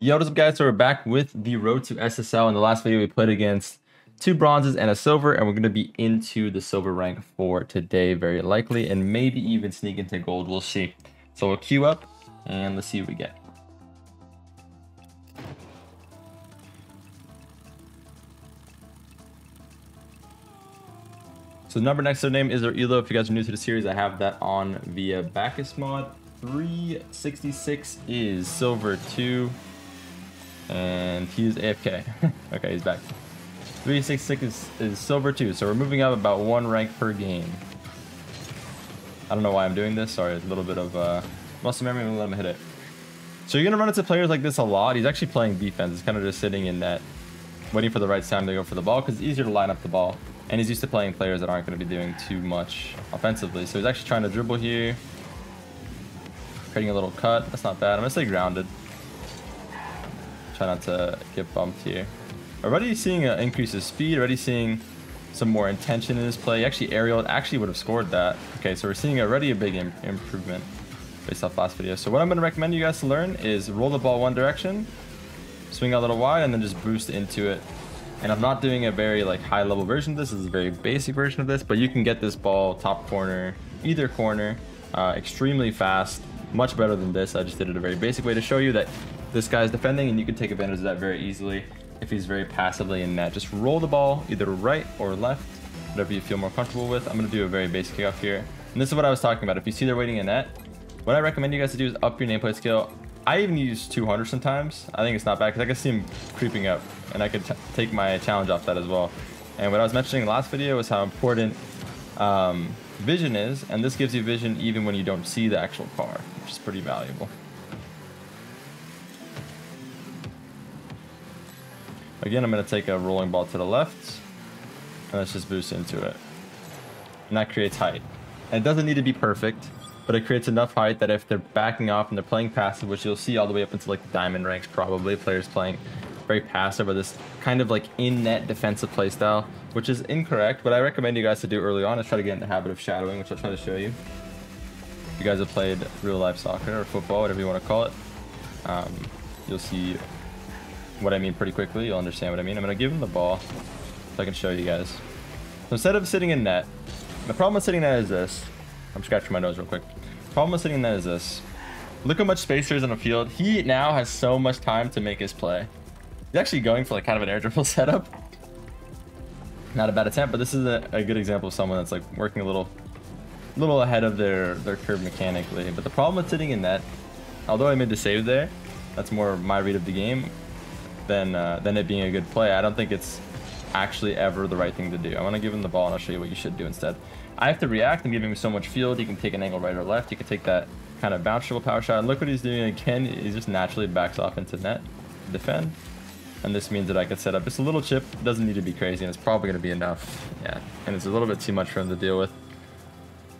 Yo, what's up guys? So we're back with the road to SSL. In the last video we played against 2 bronzes and a silver, and we're going to be into the silver rank for today very likely, and maybe even sneak into gold. We'll see. So we'll queue up and let's see what we get. So the number next to their name is their elo. If you guys are new to the series, I have that on via Bacchus mod. 366 is silver 2. And he's AFK. Okay, he's back. 366 is silver 2, so we're moving up about 1 rank per game. I don't know why I'm doing this. Sorry, a little bit of muscle memory. I'm gonna let him hit it. So you're gonna run into players like this a lot. He's actually playing defense. He's kind of just sitting in net, waiting for the right time to go for the ball because it's easier to line up the ball. And he's used to playing players that aren't going to be doing too much offensively. So he's actually trying to dribble here, creating a little cut. That's not bad. I'm gonna stay grounded. Try not to get bumped here. Already seeing an increase of speed. Already seeing some more intention in his play. Actually, aerial actually would have scored that. Okay, so we're seeing already a big improvement based off last video. So what I'm going to recommend you guys to learn is roll the ball one direction, swing a little wide, and then just boost into it. And I'm not doing a very high level version of this. This is a very basic version of this, but you can get this ball top corner, either corner, extremely fast, much better than this. I just did it a very basic way to show you that this guy's defending, and you can take advantage of that very easily if he's very passively in net. Just roll the ball either right or left, whatever you feel more comfortable with. I'm going to do a very basic kickoff here. And this is what I was talking about. If you see they're waiting in net, what I recommend you guys to do is up your nameplate skill. I even use 200 sometimes. I think it's not bad because I can see him creeping up, and I could take my challenge off that as well. And what I was mentioning in the last video was how important vision is, and this gives you vision even when you don't see the actual car, which is pretty valuable. Again, I'm going to take a rolling ball to the left, and let's just boost into it. And that creates height. And it doesn't need to be perfect, but it creates enough height that if they're backing off and they're playing passive, which you'll see all the way up into the diamond ranks probably, players playing very passive or this kind of in-net defensive play style, which is incorrect. What I recommend you guys to do early on is try to get in the habit of shadowing, which I'll try to show you. If you guys have played real-life soccer or football, whatever you want to call it, you'll see what I mean pretty quickly. You'll understand what I mean. I'm going to give him the ball so I can show you guys. So instead of sitting in net, the problem with sitting in net is this. I'm scratching my nose real quick. The problem with sitting in net is this. Look how much space there is on the field. He now has so much time to make his play. He's actually going for kind of an air dribble setup. Not a bad attempt, but this is a good example of someone that's working a little ahead of their curve mechanically. But the problem with sitting in net, although I made the save there, that's more my read of the game than it being a good play. I don't think it's actually ever the right thing to do. I want to give him the ball and I'll show you what you should do instead. I have to react and give him so much field. He can take an angle right or left. He can take that kind of bounce dribble power shot. And look what he's doing again. He just naturally backs off into net to defend. And this means that I could set up just a little chip. It doesn't need to be crazy, and it's probably going to be enough. Yeah, and it's a little bit too much for him to deal with.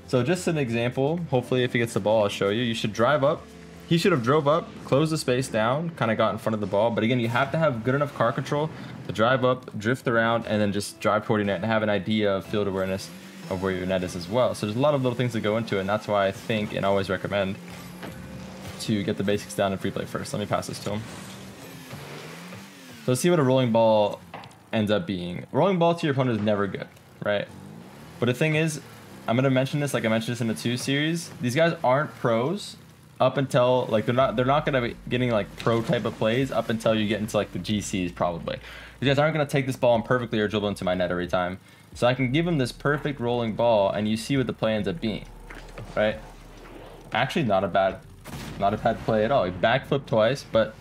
So just an example. Hopefully if he gets the ball, I'll show you. You should drive up. He should have drove up, closed the space down, kind of got in front of the ball. But again, you have to have good enough car control to drive up, drift around, and then just drive toward your net and have an idea of field awareness of where your net is as well. So there's a lot of little things that go into it, and that's why I think and always recommend to get the basics down in free play first. Let me pass this to him. So let's see what a rolling ball ends up being. Rolling ball to your opponent is never good, right? But the thing is, I'm going to mention this like I mentioned this in the 2 series. These guys aren't pros up until they're not going to be getting pro type of plays up until you get into the GCs probably. You guys aren't going to take this ball and perfectly or dribble into my net every time. So I can give him this perfect rolling ball and you see what the play ends up being, right? Actually not a bad play at all. He backflipped twice, but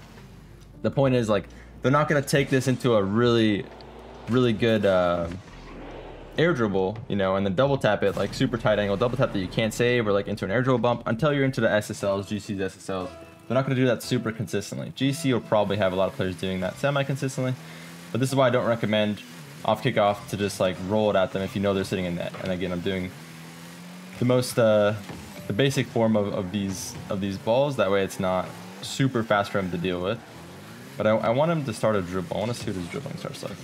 the point is they're not going to take this into a really good air dribble, and then double tap it super tight angle double tap that you can't save, or into an air dribble bump until you're into the SSLs, GCs, SSLs. They're not going to do that super consistently. GC will probably have a lot of players doing that semi-consistently, but this is why I don't recommend off kickoff to just roll it at them if you know they're sitting in net. And again, I'm doing the most the basic form of these balls. That way it's not super fast for him to deal with. But I want him to start a dribble. I want to see what his dribbling starts like.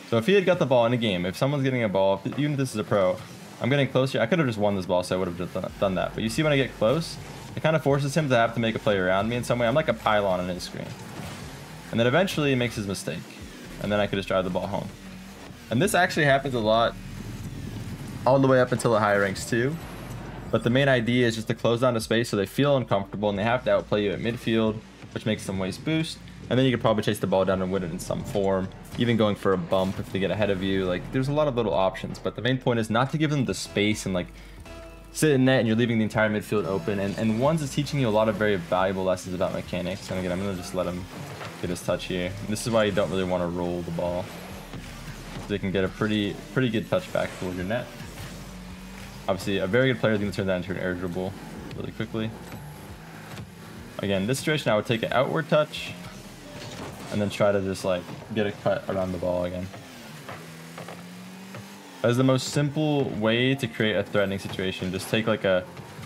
So if he had got the ball in a game, if someone's getting a ball, even if this is a pro, I'm getting close here. I could have just won this ball, so I would have just done that. But you see when I get close, it kind of forces him to have to make a play around me in some way. I'm like a pylon on his screen. And then eventually he makes his mistake. And then I could just drive the ball home. And this actually happens a lot all the way up until the higher ranks too. But the main idea is just to close down the space so they feel uncomfortable and they have to outplay you at midfield, which makes them waste boost. And then you can probably chase the ball down and win it in some form, even going for a bump if they get ahead of you. Like, there's a lot of little options, but the main point is not to give them the space and like sit in net and you're leaving the entire midfield open. And Ones is teaching you a lot of very valuable lessons about mechanics. And again, I'm gonna just let him get his touch here. And this is why you don't really want to roll the ball. So they can get a pretty good touch back toward your net. Obviously, a very good player is going to turn that into an air dribble really quickly. Again, in this situation, I would take an outward touch and then try to just like get a cut around the ball again. That is the most simple way to create a threatening situation. Just take like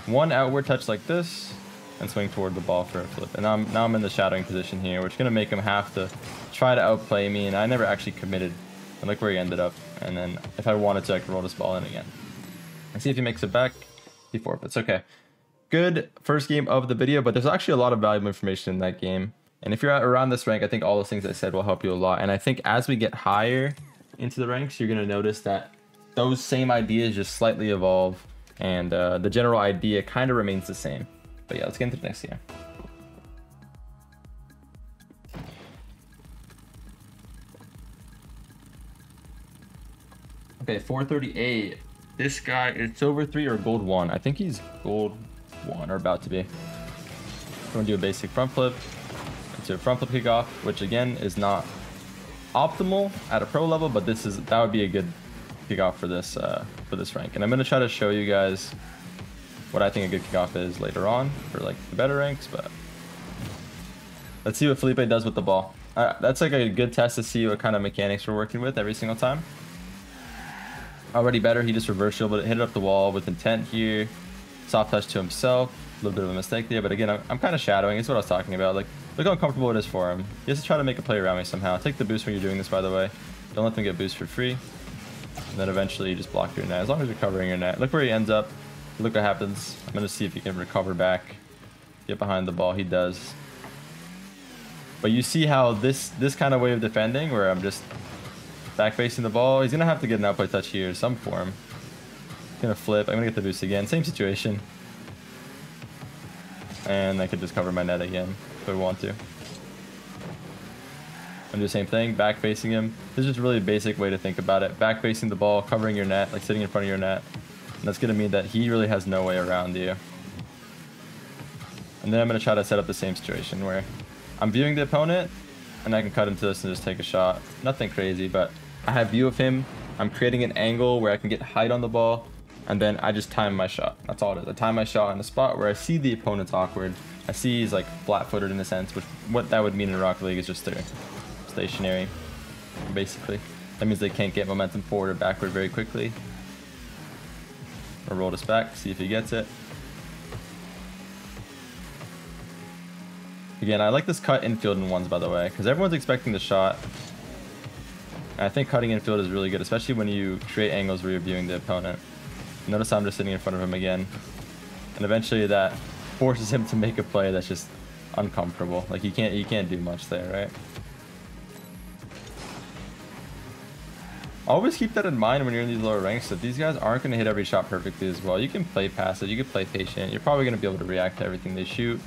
one outward touch like this and swing toward the ball for a flip. And now I'm in the shadowing position here, which is going to make him have to try to outplay me. And I never actually committed. And look where he ended up. And then if I wanted to, I could roll this ball in again. And see if he makes it back. He forfeits. Okay. Good first game of the video, but there's actually a lot of valuable information in that game. And if you're at around this rank, I think all those things I said will help you a lot. And I think as we get higher into the ranks, you're going to notice that those same ideas just slightly evolve. And the general idea kind of remains the same. But yeah, let's get into the next game. Okay, 438. This guy is silver 3 or gold 1. I think he's gold 1 or about to be. I'm gonna do a basic front flip into a front flip kickoff, which again is not optimal at a pro level, but that would be a good kickoff for this rank. And I'm gonna try to show you guys what I think a good kickoff is later on for like the better ranks. But let's see what Felipe does with the ball. That's like a good test to see what kind of mechanics we're working with every single time. Already better, he just reverse dribbled it, hit it up the wall with intent here. Soft touch to himself, a little bit of a mistake there, but again, I'm kind of shadowing. It's what I was talking about. Like, look how uncomfortable it is for him. He has to try to make a play around me somehow. Take the boost when you're doing this, by the way. Don't let them get boost for free. And then eventually you just block your net, as long as you're covering your net. Look where he ends up. Look what happens. I'm going to see if he can recover back. Get behind the ball. He does. But you see how this kind of way of defending, where I'm just back facing the ball, he's going to have to get an outplay touch here in some form. He's going to flip. I'm going to get the boost again. Same situation. And I could just cover my net again if I want to. And do the same thing, back facing him. This is just a really basic way to think about it. Back facing the ball, covering your net, like sitting in front of your net. And that's going to mean that he really has no way around you. And then I'm going to try to set up the same situation where I'm viewing the opponent and I can cut into this and just take a shot. Nothing crazy, but I have view of him. I'm creating an angle where I can get height on the ball, and then I just time my shot. That's all it is. I time my shot in a spot where I see the opponent's awkward. I see he's like flat-footed in a sense, which what that would mean in Rocket League is just they're stationary, basically. That means they can't get momentum forward or backward very quickly. I'll roll this back, see if he gets it. Again, I like this cut infield in ones, by the way, because everyone's expecting the shot. And I think cutting infield is really good, especially when you create angles where you're viewing the opponent. Notice I'm just sitting in front of him again. And eventually that forces him to make a play that's just uncomfortable. Like you can't do much there, right? Always keep that in mind when you're in these lower ranks, that these guys aren't going to hit every shot perfectly as well. You can play passive, you can play patient. You're probably going to be able to react to everything they shoot.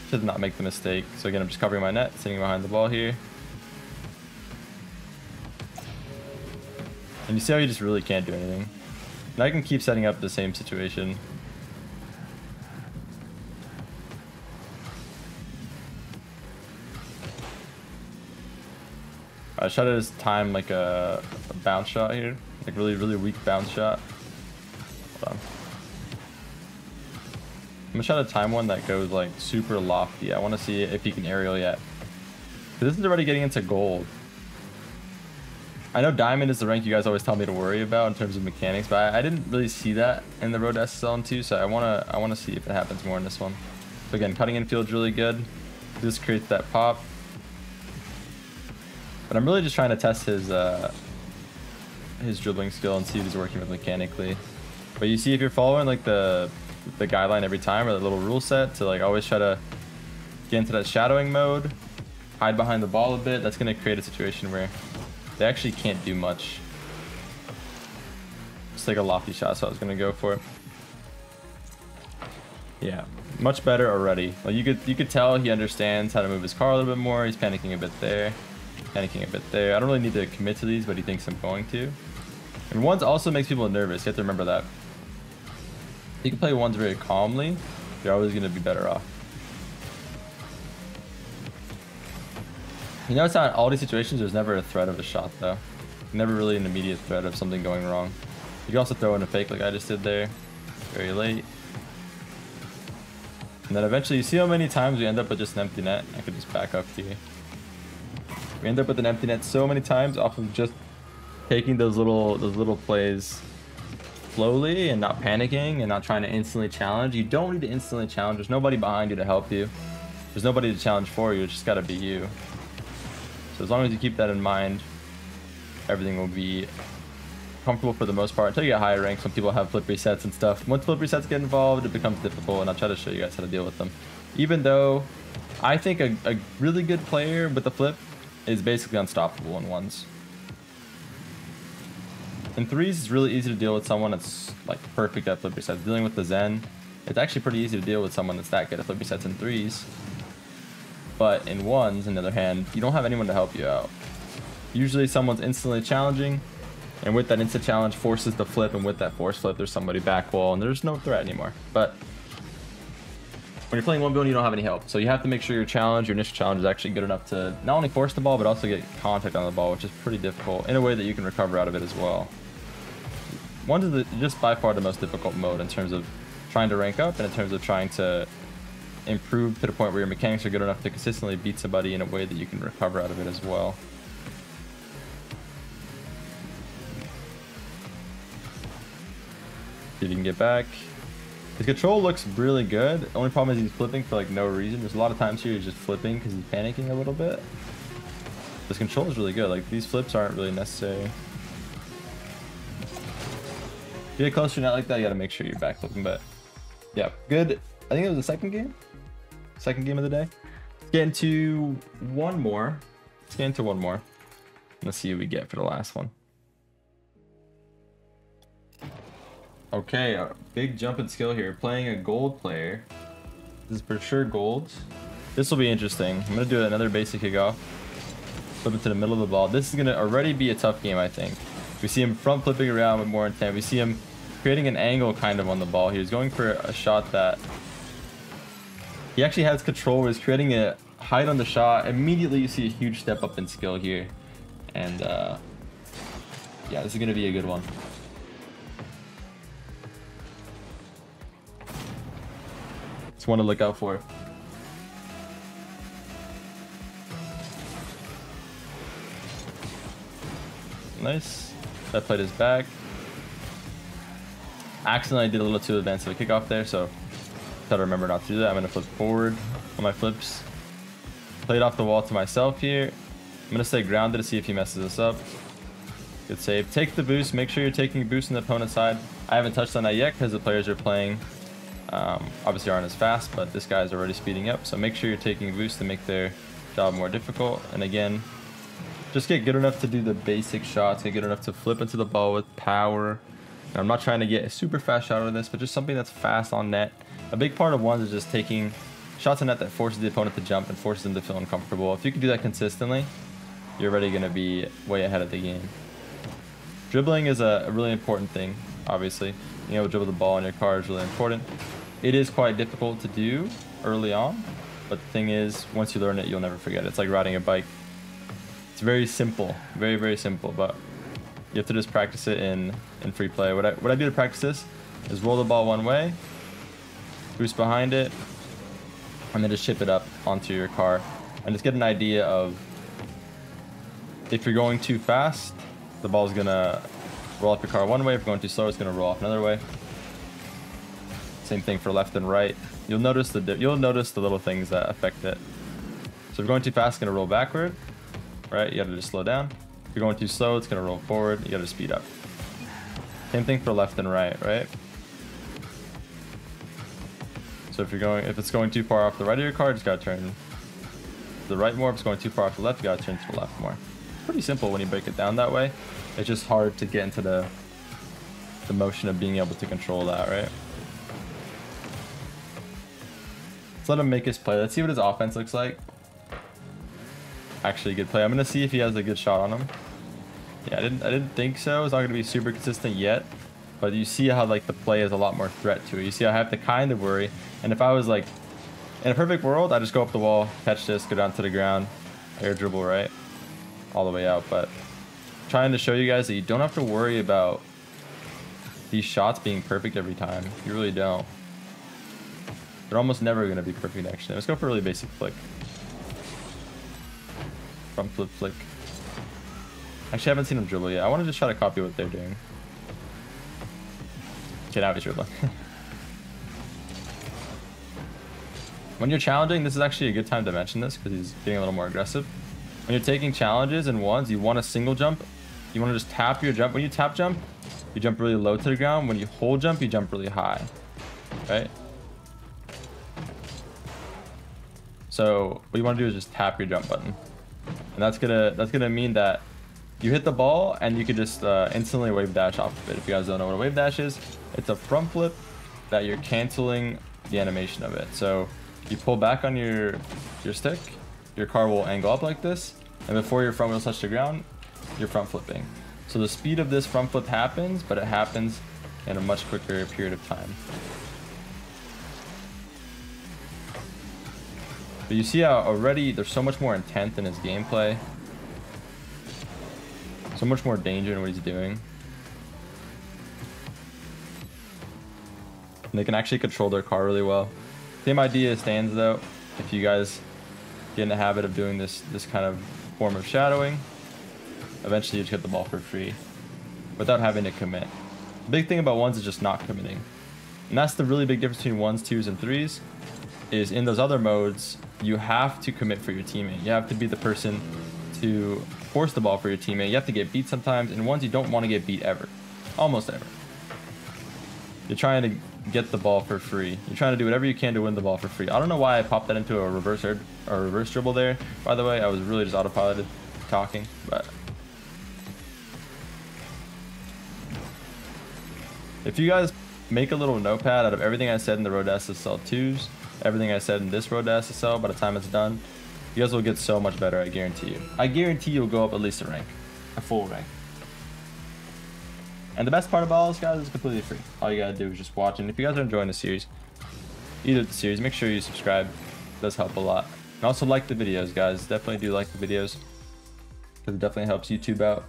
Should not make the mistake. So again, I'm just covering my net, sitting behind the ball here. And you see how you just really can't do anything. And I can keep setting up the same situation. I try to just time like a bounce shot here. Like really weak bounce shot. Hold on. I'm gonna try to time one that goes like super lofty. I want to see if he can aerial yet. This is already getting into gold. I know diamond is the rank you guys always tell me to worry about in terms of mechanics, but I didn't really see that in the road to SSL and 2, so I wanna see if it happens more in this one. So again, cutting infield is really good. This creates that pop. But I'm really just trying to test his dribbling skill and see if he's working with mechanically. But you see, if you're following like the guideline every time, or the little rule set to like always try to get into that shadowing mode, hide behind the ball a bit, that's going to create a situation where they actually can't do much. It's like a lofty shot, so I was going to go for it. Yeah, much better already. Well, you could tell he understands how to move his car a little bit more. He's panicking a bit there, panicking a bit there. I don't really need to commit to these, but he thinks I'm going to. And ones also makes people nervous. You have to remember that. You can play ones very calmly. You're always going to be better off. You notice how in all these situations, there's never a threat of a shot, though. Never really an immediate threat of something going wrong. You can also throw in a fake like I just did there. Very late. And then eventually, you see how many times we end up with just an empty net? I could just back up here. We end up with an empty net so many times off of just taking those little plays slowly and not panicking and not trying to instantly challenge. You don't need to instantly challenge. There's nobody behind you to help you. There's nobody to challenge for you. It's just got to be you. So as long as you keep that in mind, everything will be comfortable for the most part until you get higher ranks when people have flip resets and stuff. Once flip resets get involved, it becomes difficult, and I'll try to show you guys how to deal with them. Even though I think a really good player with the flip is basically unstoppable in ones. In threes, it's really easy to deal with someone that's like perfect at flip resets. Dealing with the Zen, it's actually pretty easy to deal with someone that's that good at flip resets in threes. But in ones, on the other hand, you don't have anyone to help you out. Usually someone's instantly challenging, and with that instant challenge forces the flip, and with that force flip, there's somebody back wall, and there's no threat anymore. But when you're playing 1v1, you don't have any help. So you have to make sure your initial challenge is actually good enough to not only force the ball, but also get contact on the ball, which is pretty difficult in a way that you can recover out of it as well. Ones is just by far the most difficult mode in terms of trying to rank up and in terms of trying to improve to the point where your mechanics are good enough to consistently beat somebody in a way that you can recover out of it as well. See if you can get back. His control looks really good. The only problem is he's flipping for like no reason. There's a lot of times here he's just flipping because he's panicking a little bit. His control is really good. Like these flips aren't really necessary. If you get close to your net like that, you gotta make sure you're back flipping. But yeah, good. I think it was the second game of the day. Let's get into one more. Let's see what we get for the last one. Okay, a big jump in skill here. Playing a gold player. This is for sure gold. This will be interesting. I'm gonna do another basic kickoff. Flip it to the middle of the ball. This is gonna already be a tough game, I think. We see him front flipping around with more intent. We see him creating an angle kind of on the ball. He was going for a shot that he actually has control where he's creating a height on the shot. Immediately you see a huge step up in skill here. And yeah, this is gonna be a good one. It's one to look out for. Nice. That played his back. Accidentally did a little too advanced of a kickoff there, so try to remember not to do that. I'm gonna flip forward on my flips. Played off the wall to myself here. I'm gonna stay grounded to see if he messes us up. Good save. Take the boost. Make sure you're taking a boost on the opponent's side. I haven't touched on that yet because the players are playing obviously aren't as fast, but this guy's already speeding up. So make sure you're taking a boost to make their job more difficult. And again, just get good enough to do the basic shots. Get good enough to flip into the ball with power. And I'm not trying to get a super fast shot out of this, but just something that's fast on net. A big part of ones is just taking shots on net that forces the opponent to jump and forces them to feel uncomfortable. If you can do that consistently, you're already going to be way ahead of the game. Dribbling is a really important thing, obviously. Being able to dribble the ball in your car is really important. It is quite difficult to do early on, but the thing is, once you learn it, you'll never forget it. It's like riding a bike. It's very simple, very, very simple, but you have to just practice it in free play. What I do to practice this is roll the ball one way, boost behind it, and then just chip it up onto your car. And just get an idea of if you're going too fast, the ball's gonna roll off your car one way. If you're going too slow, it's gonna roll off another way. Same thing for left and right. You'll notice the little things that affect it. So if you're going too fast, it's gonna roll backward, right? You gotta just slow down. If you're going too slow, it's gonna roll forward. You gotta speed up. Same thing for left and right, right? So if it's going too far off the right of your car, just gotta turn the right more. If it's going too far off the left, you gotta turn to the left more. Pretty simple when you break it down that way. It's just hard to get into the motion of being able to control that, right? Let's let him make his play. Let's see what his offense looks like. Actually, good play. I'm gonna see if he has a good shot on him. Yeah, I didn't think so. It's not gonna be super consistent yet, but you see how like the play has a lot more threat to it. You see, I have to kind of worry. And if I was like in a perfect world, I just go up the wall, catch this, go down to the ground, air dribble right, all the way out. But trying to show you guys that you don't have to worry about these shots being perfect every time. You really don't. They're almost never gonna be perfect actually. Let's go for a really basic flick. Front flip flick. Actually, I haven't seen him dribble yet. I want to just try to copy what they're doing. Okay, now he's dribbling. When you're challenging, this is actually a good time to mention this because he's getting a little more aggressive. When you're taking challenges and ones, you want a single jump. You want to just tap your jump. When you tap jump, you jump really low to the ground. When you hold jump, you jump really high. Right? So what you want to do is just tap your jump button. And that's gonna mean that you hit the ball and you can just instantly wave dash off of it. If you guys don't know what a wave dash is, it's a front flip that you're canceling the animation of it. So you pull back on your stick, your car will angle up like this, and before your front wheels touch the ground, you're front flipping. So the speed of this front flip happens, but it happens in a much quicker period of time. But you see how already there's so much more intent in his gameplay. So much more danger in what he's doing. And they can actually control their car really well. Same idea stands though. If you guys get in the habit of doing this kind of form of shadowing, eventually you just get the ball for free without having to commit. The big thing about ones is just not committing. And that's the really big difference between ones, twos, and threes. Is in those other modes, you have to commit for your teammate. You have to be the person to force the ball for your teammate. You have to get beat sometimes, and ones you don't want to get beat ever. Almost ever. You're trying to get the ball for free. You're trying to do whatever you can to win the ball for free. I don't know why I popped that into a reverse dribble there. By the way, I was really just autopiloted talking, but if you guys make a little notepad out of everything I said in the Road to SSL 2s, everything I said in this Road to SSL, by the time it's done, you guys will get so much better, I guarantee you. I guarantee you'll go up at least a rank, a full rank. And the best part about all this, guys, is completely free. All you gotta do is just watch. And if you guys are enjoying the series, either the series, make sure you subscribe. It does help a lot. And also like the videos, guys. Definitely do like the videos, because it definitely helps YouTube out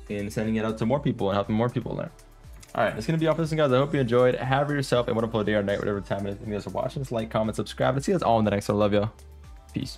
in sending it out to more people and helping more people learn. All right, that's going to be all for this one, guys. I hope you enjoyed. Have yourself a wonderful day or night, whatever time it is. If you guys are watching, just like, comment, subscribe. And see you guys all in the next one. I love y'all. Peace.